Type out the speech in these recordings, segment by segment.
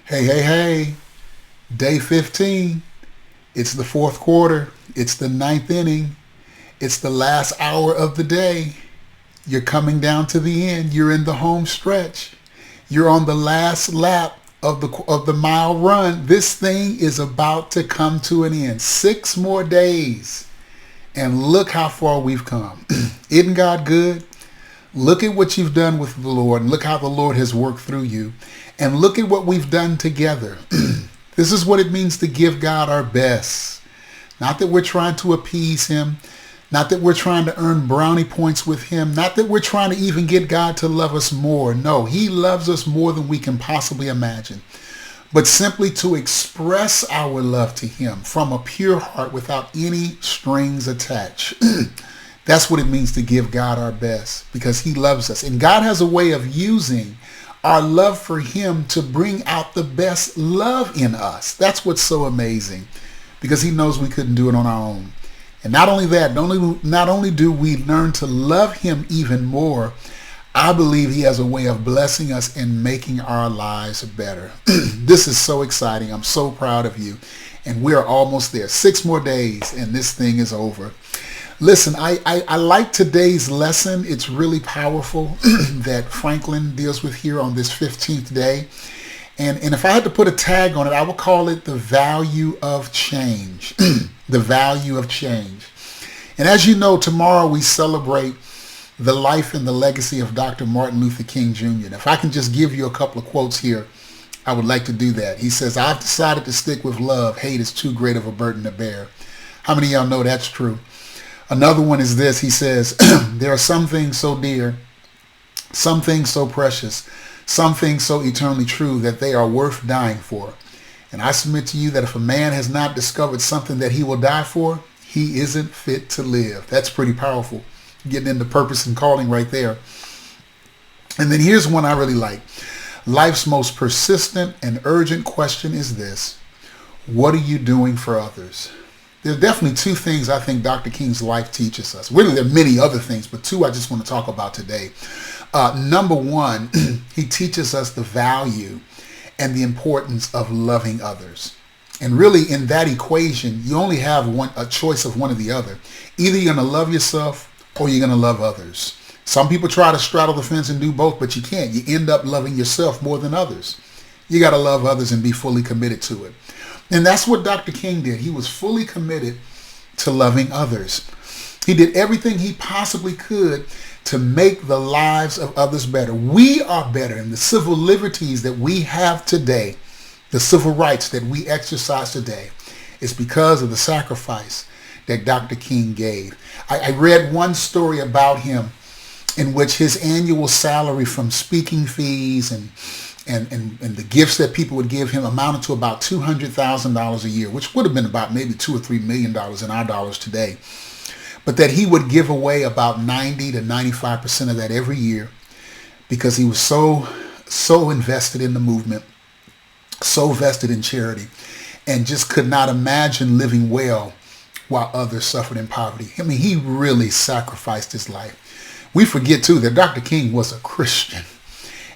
Hey, hey, hey. Day 15. It's the fourth quarter. It's the ninth inning. It's the last hour of the day. You're coming down to the end. You're in the home stretch. You're on the last lap of the mile run. This thing is about to come to an end. 6 more days. And look how far we've come. Isn't God good? Look at what you've done with the Lord and look how the Lord has worked through you. And look at what we've done together. This is what it means to give God our best. Not that we're trying to appease him. Not that we're trying to earn brownie points with him. Not that we're trying to even get God to love us more. No, he loves us more than we can possibly imagine. But simply to express our love to him from a pure heart without any strings attached. That's what it means to give God our best because he loves us. And God has a way of using our love for him to bring out the best love in us. That's what's so amazing because he knows we couldn't do it on our own. And not only that, not only do we learn to love him even more, I believe he has a way of blessing us and making our lives better. This is so exciting. I'm so proud of you. And we're almost there. 6 more days and this thing is over. Listen, I like today's lesson. It's really powerful that Franklin deals with here on this 15th day. And if I had to put a tag on it, I would call it the value of change. The value of change. And as you know, tomorrow we celebrate the life and the legacy of Dr. Martin Luther King Jr. And if I can just give you a couple of quotes here, I would like to do that. He says, "I've decided to stick with love. Hate is too great of a burden to bear." How many of y'all know that's true? Another one is this. He says, "There are some things so dear, some things so precious, some things so eternally true that they are worth dying for. And I submit to you that if a man has not discovered something that he will die for, he isn't fit to live." That's pretty powerful. Getting into purpose and calling right there. And then here's one I really like. Life's most persistent and urgent question is this: what are you doing for others? There are definitely 2 things I think Dr. King's life teaches us. Really, there are many other things, but 2 I just want to talk about today. Number 1, he teaches us the value and the importance of loving others. And really, in that equation, you only have a choice of one or the other. Either you're going to love yourself or you're going to love others. Some people try to straddle the fence and do both, but you can't. You end up loving yourself more than others. You got to love others and be fully committed to it. And that's what Dr. King did. He was fully committed to loving others. He did everything he possibly could to make the lives of others better. We are better, and the civil liberties that we have today, the civil rights that we exercise today, is because of the sacrifice that Dr. King gave. I read one story about him in which his annual salary from speaking fees and the gifts that people would give him amounted to about $200,000 a year, which would have been about maybe $2 or $3 million in our dollars today. But that he would give away about 90 to 95% of that every year because he was so invested in the movement, so vested in charity, and just could not imagine living well while others suffered in poverty. I mean, he really sacrificed his life. We forget, too, that Dr. King was a Christian.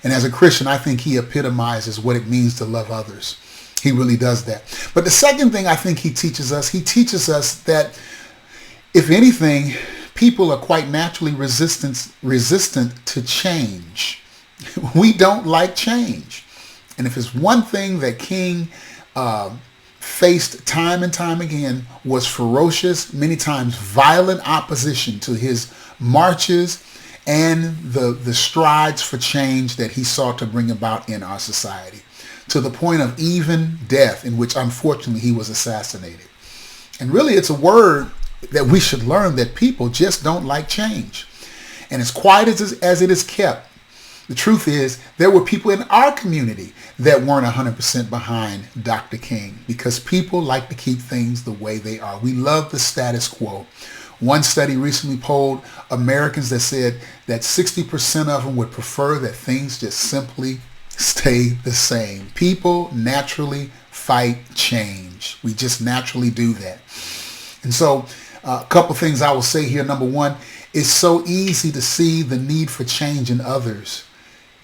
And as a Christian, I think he epitomizes what it means to love others. He really does that. But the second thing I think he teaches us that, if anything, people are quite naturally resistant to change. We don't like change. And if it's one thing that King faced time and time again was ferocious, many times violent opposition to his marches and the strides for change that he sought to bring about in our society, to the point of even death, in which unfortunately he was assassinated. And really, it's a word that we should learn, that people just don't like change. And as quiet as it is kept, the truth is there were people in our community that weren't 100% behind Dr. King because people like to keep things the way they are. We love the status quo. One study recently polled Americans that said that 60% of them would prefer that things just simply stay the same. People naturally fight change. We just naturally do that. And so a couple things I will say here. Number 1, it's so easy to see the need for change in others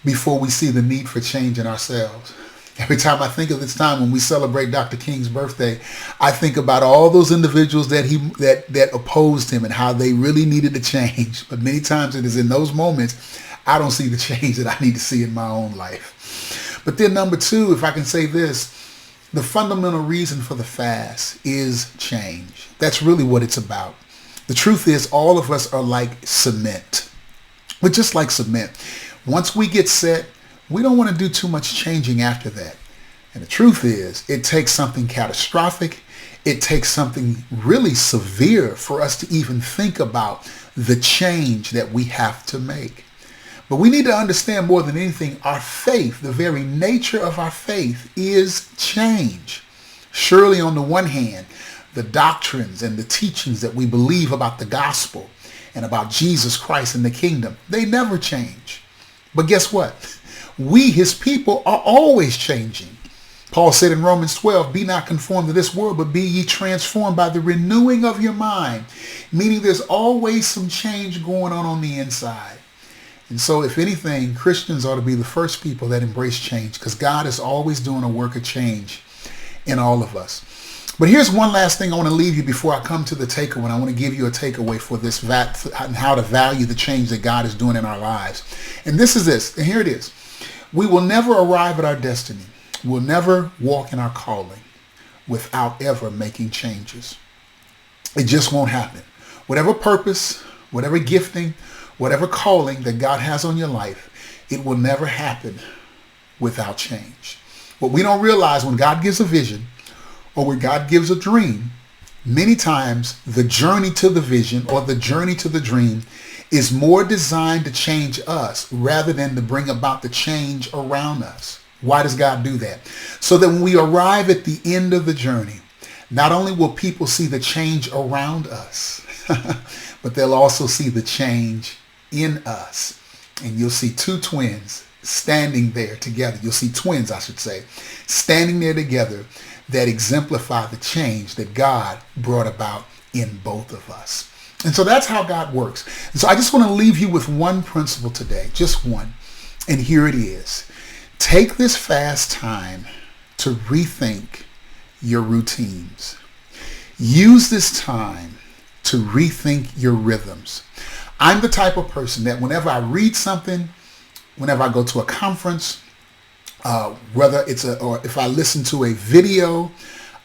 before we see the need for change in ourselves. Every time I think of this time when we celebrate Dr. King's birthday, I think about all those individuals that opposed him and how they really needed to change. But many times it is in those moments I don't see the change that I need to see in my own life. But then number two, if I can say this, the fundamental reason for the fast is change. That's really what it's about. The truth is all of us are like cement. We're just like cement. Once we get set, we don't want to do too much changing after that. And the truth is, it takes something catastrophic. It takes something really severe for us to even think about the change that we have to make. But we need to understand more than anything, our faith, the very nature of our faith is change. Surely on the one hand, the doctrines and the teachings that we believe about the gospel and about Jesus Christ and the kingdom, they never change. But guess what? We, his people, are always changing. Paul said in Romans 12, be not conformed to this world, but be ye transformed by the renewing of your mind. Meaning there's always some change going on the inside. And so if anything, Christians ought to be the first people that embrace change because God is always doing a work of change in all of us. But here's one last thing I want to leave you before I come to the takeaway. I want to give you a takeaway for this and how to value the change that God is doing in our lives. And this is this, and here it is. We will never arrive at our destiny. We'll never walk in our calling without ever making changes. It just won't happen. Whatever purpose, whatever gifting, whatever calling that God has on your life, it will never happen without change. What we don't realize when God gives a vision or when God gives a dream, many times the journey to the vision or the journey to the dream is more designed to change us rather than to bring about the change around us. Why does God do that? So that when we arrive at the end of the journey, not only will people see the change around us, but they'll also see the change in us. And you'll see two twins standing there together. You'll see twins, I should say, standing there together that exemplify the change that God brought about in both of us. And so that's how God works. And so I just want to leave you with one principle today, just one. And here it is. Take this fast time to rethink your routines. Use this time to rethink your rhythms. I'm the type of person that whenever I read something, whenever I go to a conference, whether or if I listen to a video,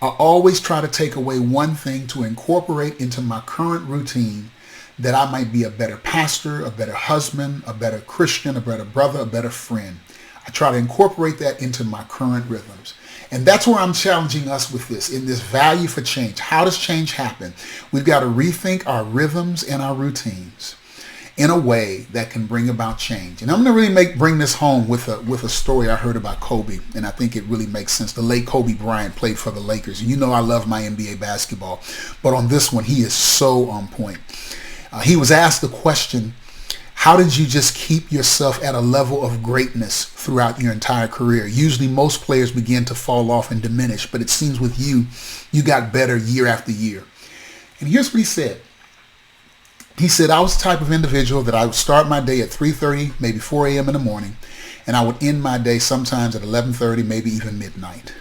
I always try to take away one thing to incorporate into my current routine that I might be a better pastor, a better husband, a better Christian, a better brother, a better friend. I try to incorporate that into my current rhythms. And that's where I'm challenging us with this, in this value for change. How does change happen? We've got to rethink our rhythms and our routines in a way that can bring about change. And I'm going to really bring this home with a story I heard about Kobe, and I think it really makes sense. The late Kobe Bryant played for the Lakers. And you know I love my NBA basketball, but on this one, he is so on point. He was asked the question, how did you just keep yourself at a level of greatness throughout your entire career? Usually most players begin to fall off and diminish, but it seems with you, you got better year after year. And here's what he said. He said, I was the type of individual that I would start my day at 3:30, maybe 4 a.m. in the morning, and I would end my day sometimes at 11:30, maybe even midnight.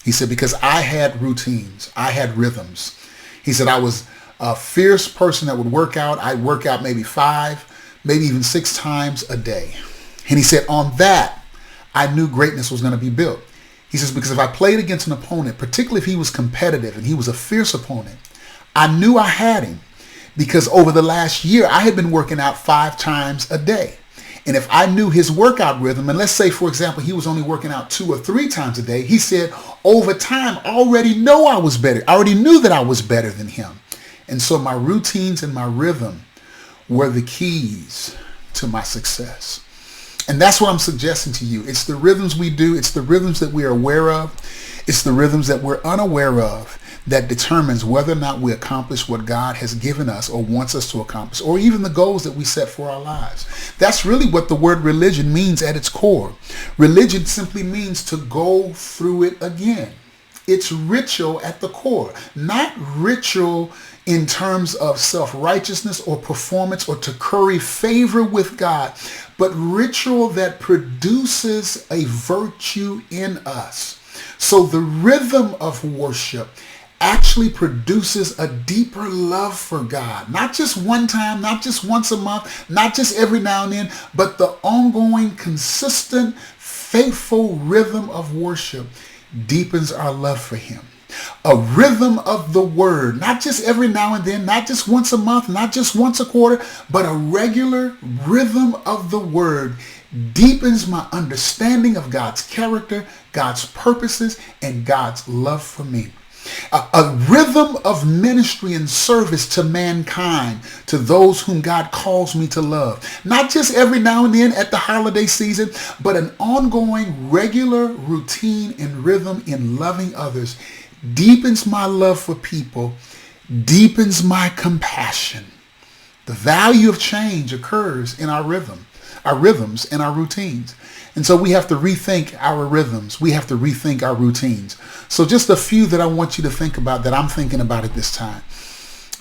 He said, because I had routines, I had rhythms. He said, I was a fierce person that would work out. I'd work out maybe 5, maybe even 6 times a day. And he said, on that, I knew greatness was going to be built. He says, because if I played against an opponent, particularly if he was competitive and he was a fierce opponent, I knew I had him. Because over the last year, I had been working out 5 times a day. And if I knew his workout rhythm, and let's say, for example, he was only working out 2 or 3 times a day, he said, over time, I already know I was better. I already knew that I was better than him. And so my routines and my rhythm were the keys to my success. And that's what I'm suggesting to you. It's the rhythms we do. It's the rhythms that we are aware of. It's the rhythms that we're unaware of that determines whether or not we accomplish what God has given us or wants us to accomplish, or even the goals that we set for our lives. That's really what the word religion means at its core. Religion simply means to go through it again. It's ritual at the core, not ritual in terms of self-righteousness or performance or to curry favor with God, but ritual that produces a virtue in us. So the rhythm of worship actually produces a deeper love for God. Not just one time, not just once a month, not just every now and then, but the ongoing, consistent, faithful rhythm of worship deepens our love for him. A rhythm of the word, not just every now and then, not just once a month, not just once a quarter, but a regular rhythm of the word deepens my understanding of God's character, God's purposes, and God's love for me. A rhythm of ministry and service to mankind, to those whom God calls me to love. Not just every now and then at the holiday season, but an ongoing, regular routine and rhythm in loving others deepens my love for people, deepens my compassion. The value of change occurs in our rhythms and our routines. And so we have to rethink our rhythms. We have to rethink our routines. So just a few that I want you to think about that I'm thinking about at this time.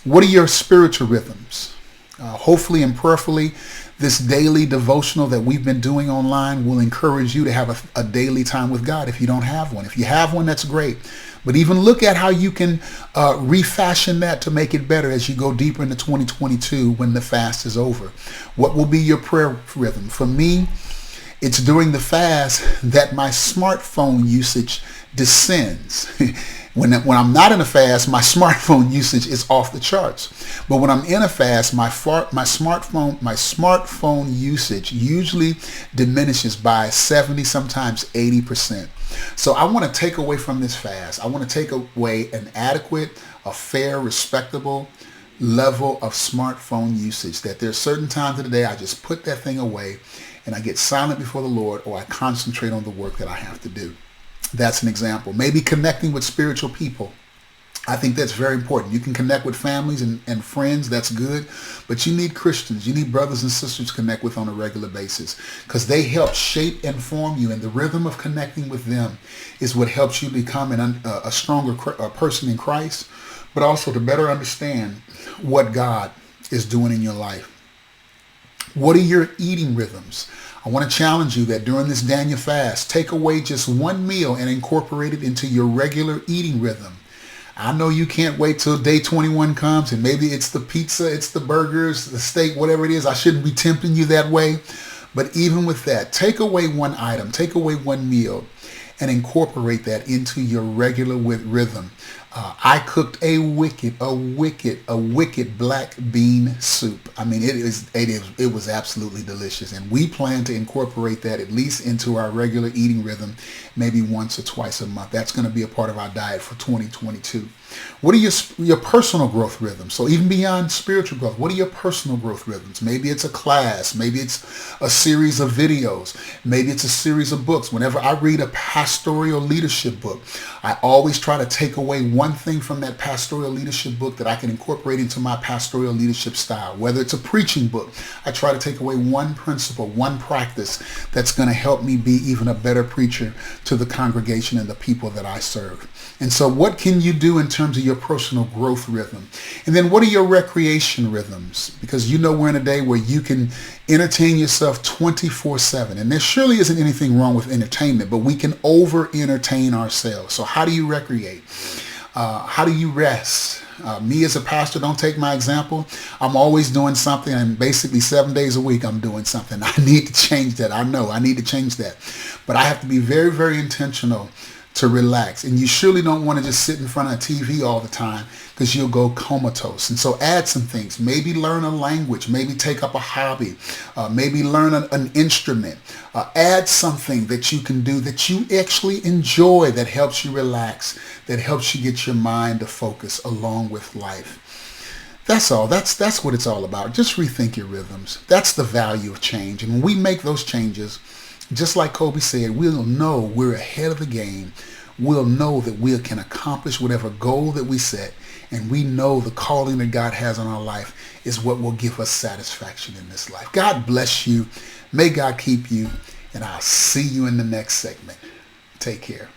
What are your spiritual rhythms? Hopefully and prayerfully, this daily devotional that we've been doing online will encourage you to have a daily time with God if you don't have one. If you have one, that's great. But even look at how you can refashion that to make it better as you go deeper into 2022 when the fast is over. What will be your prayer rhythm? For me, it's during the fast that my smartphone usage descends. When I'm not in a fast, my smartphone usage is off the charts. But when I'm in a fast, my smartphone usage usually diminishes by 70, sometimes 80%. So I want to take away from this fast. I want to take away an adequate, a fair, respectable level of smartphone usage. That there's certain times of the day I just put that thing away and I get silent before the Lord, or I concentrate on the work that I have to do. That's an example. Maybe connecting with spiritual people. I think that's very important. You can connect with families and friends. That's good. But you need Christians. You need brothers and sisters to connect with on a regular basis because they help shape and form you. And the rhythm of connecting with them is what helps you become a stronger person in Christ, but also to better understand what God is doing in your life. What are your eating rhythms? I want to challenge you that during this Daniel fast, take away just one meal and incorporate it into your regular eating rhythm. I know you can't wait till day 21 comes and maybe it's the pizza, it's the burgers, the steak, whatever it is. I shouldn't be tempting you that way. But even with that, take away one item, take away one meal and incorporate that into your regular rhythm. I cooked a wicked black bean soup. I mean, it was absolutely delicious. And we plan to incorporate that at least into our regular eating rhythm, maybe once or twice a month. That's going to be a part of our diet for 2022. What are your personal growth rhythms? So even beyond spiritual growth, what are your personal growth rhythms? Maybe it's a class. Maybe it's a series of videos. Maybe it's a series of books. Whenever I read a pastoral leadership book, I always try to take away one thing from that pastoral leadership book that I can incorporate into my pastoral leadership style. Whether it's a preaching book, I try to take away one principle, one practice that's going to help me be even a better preacher to the congregation and the people that I serve. And so what can you do in terms of your personal growth rhythm? And then what are your recreation rhythms? Because you know we're in a day where you can entertain yourself 24/7. And there surely isn't anything wrong with entertainment, but we can over-entertain ourselves. So how do you recreate? How do you rest? Me as a pastor, don't take my example. I'm always doing something, and basically 7 days a week I'm doing something. I need to change that. I know I need to change that. But I have to be very, very intentional to relax. And you surely don't want to just sit in front of a TV all the time because you'll go comatose. And so add some things. Maybe learn a language. Maybe take up a hobby. Maybe learn an instrument. Add something that you can do that you actually enjoy, that helps you relax, that helps you get your mind to focus along with life. That's all. That's what it's all about. Just rethink your rhythms. That's the value of change. And when we make those changes, just like Kobe said, we'll know we're ahead of the game. We'll know that we can accomplish whatever goal that we set. And we know the calling that God has on our life is what will give us satisfaction in this life. God bless you. May God keep you. And I'll see you in the next segment. Take care.